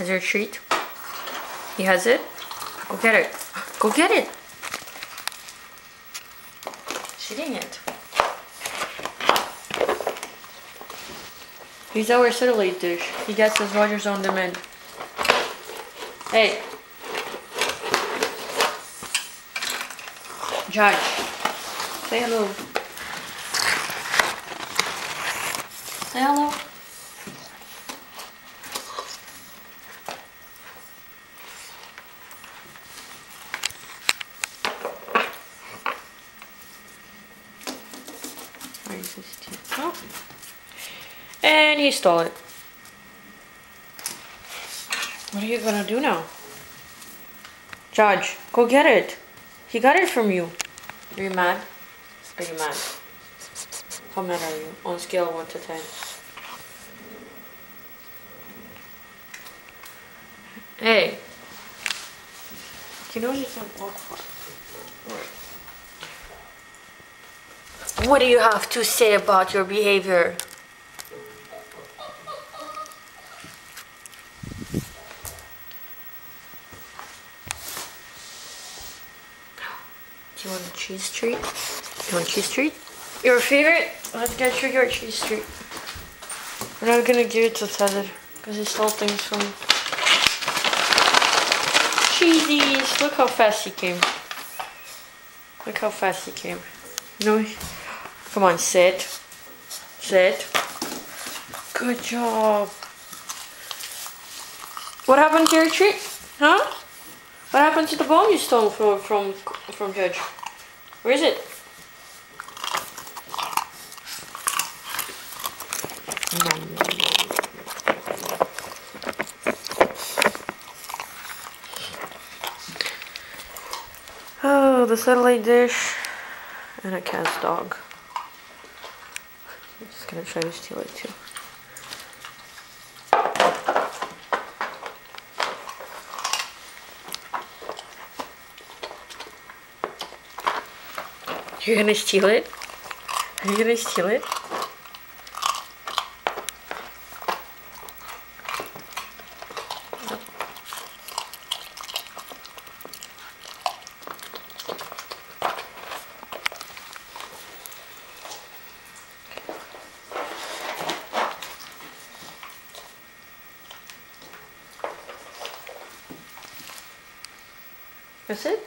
Has your treat? He has it? Go get it. Go get it! She's eating it. He's our satellite dish. He gets his Rogers on demand. Hey. Judge. Say hello. Say hello. Where is his teeth? Oh. And he stole it. What are you gonna do now? Judge, go get it. He got it from you. Are you mad? Are you mad? How mad are you? On a scale of 1 to 10. Hey. You know you can walk for. What do you have to say about your behavior? Do you want a cheese treat? You want a cheese treat? Your favorite? Let's get you your cheese treat. We're not gonna give it to Tether because he stole things from me. Cheesies! Look how fast he came. Look how fast he came. No, come on, sit. Sit. Good job. What happened to your treat? Huh? What happened to the bone you stole from Judge? Where is it? Oh, the satellite dish and a cat's dog. I'm just gonna try to steal it too. You're gonna steal it? Are you gonna steal it? That's it?